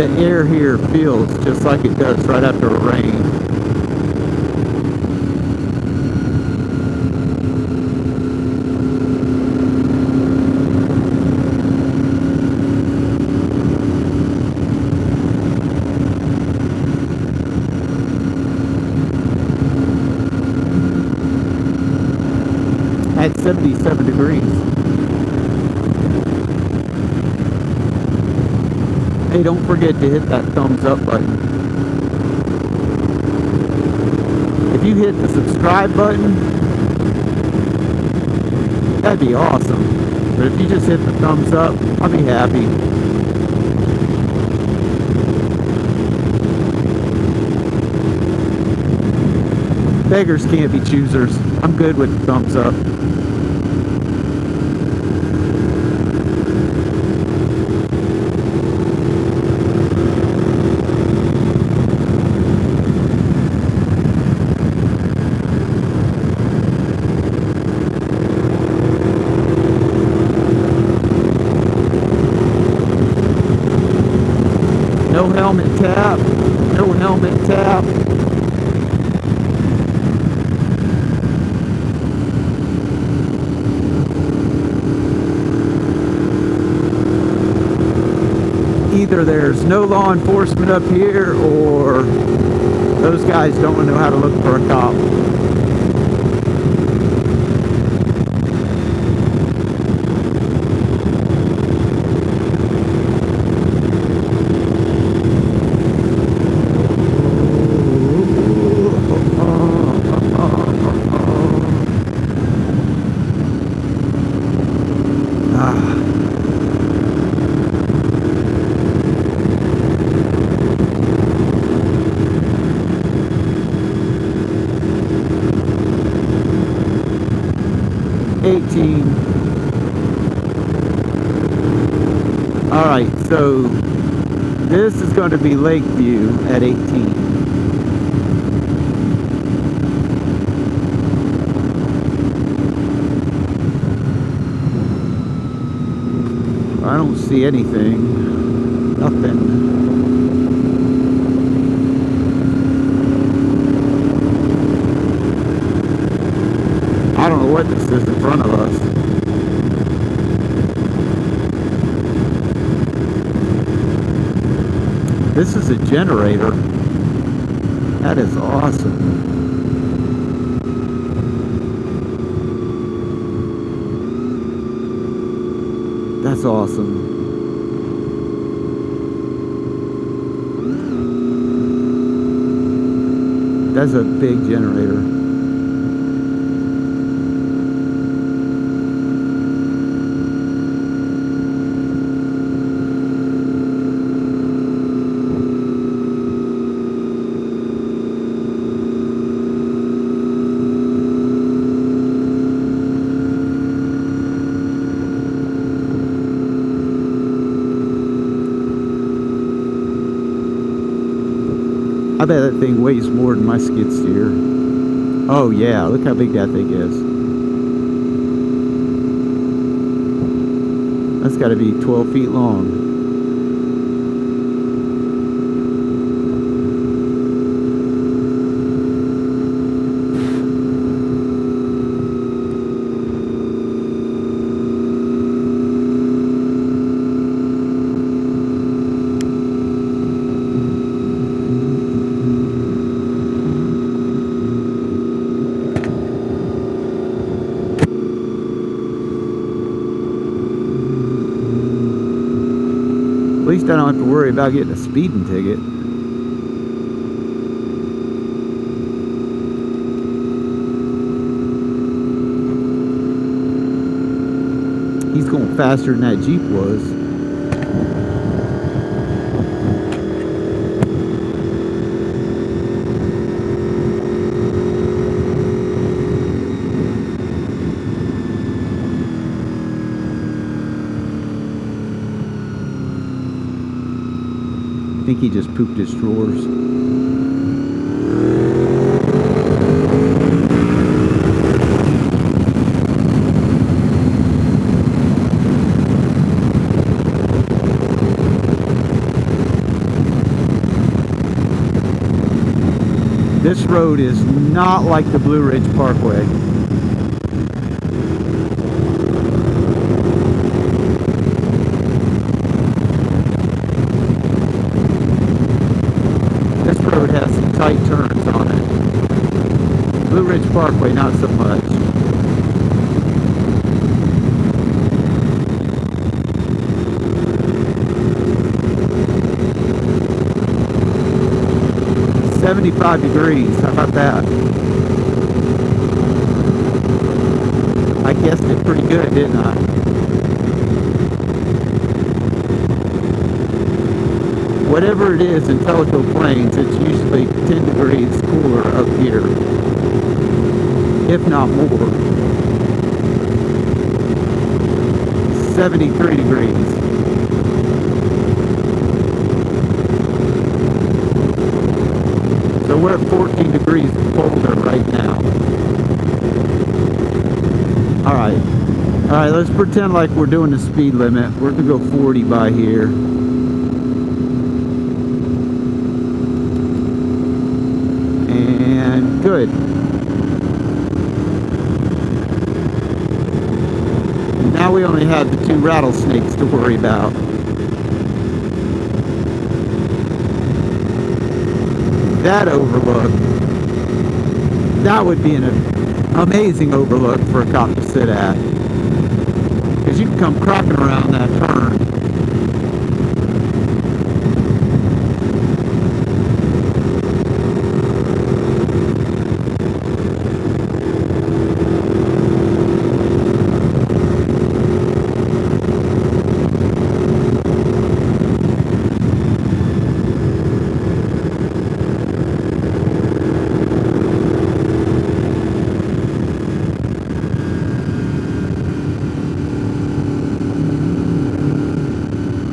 the air here feels just like it does right after a rain. At 77 degrees. Hey, don't forget to hit that thumbs up button. If you hit the subscribe button, that'd be awesome. But if you just hit the thumbs up, I'll be happy. Beggars can't be choosers. I'm good with the thumbs up. No helmet tap. No helmet tap. Either there's no law enforcement up here, or those guys don't know how to look for a cop. Alright, so this is going to be Lakeview at 18. I don't see anything. Nothing. I don't know what this is in front of us. This is a generator. That is awesome. That's awesome. That's a big generator. I bet that thing weighs more than my skid steer. Oh yeah, look how big that thing is. That's got to be 12 feet long. At least I don't have to worry about getting a speeding ticket. He's going faster than that Jeep was. I think he just pooped his drawers. road is not like the Blue Ridge Parkway. This road has some tight turns on it. Blue Ridge Parkway, not so much. $75 degrees, how about that? I guessed it pretty good, didn't I? Whatever it is in Tellico Plains, it's usually 10 degrees cooler up here, if not more. 73 degrees. So we're at 14 degrees colder right now. Alright, let's pretend like we're doing the speed limit. We're going to go 40 by here. And good. Now we only have the 2 rattlesnakes to worry about. That overlook, that would be an amazing overlook for a cop to sit at, because you can come cracking around that turn.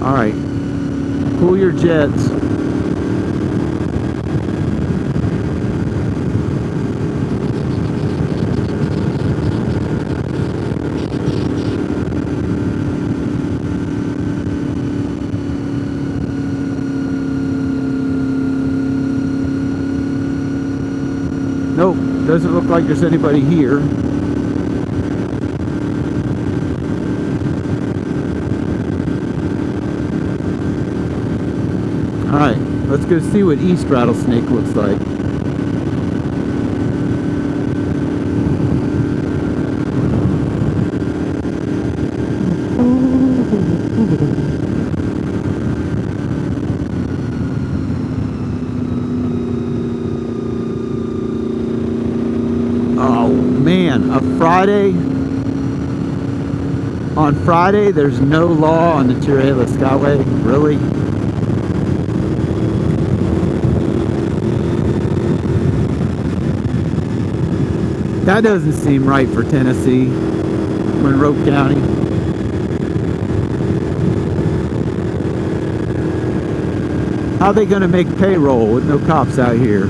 Alright, cool your jets. Nope, doesn't look like there's anybody here. Alright, let's go see what East Rattlesnake looks like. Oh man, on Friday there's no law on the Cherohala Skyway? Really? That doesn't seem right for Tennessee, Monroe County. How are they going to make payroll with no cops out here?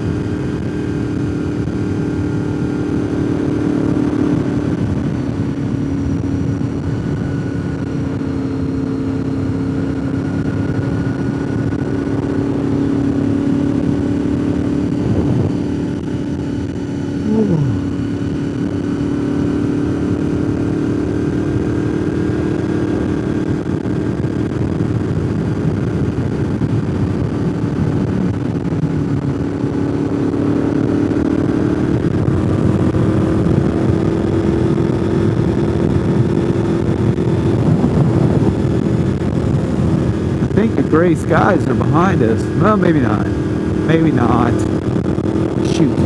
I think the gray skies are behind us. Well, maybe not. Maybe not. Shoot.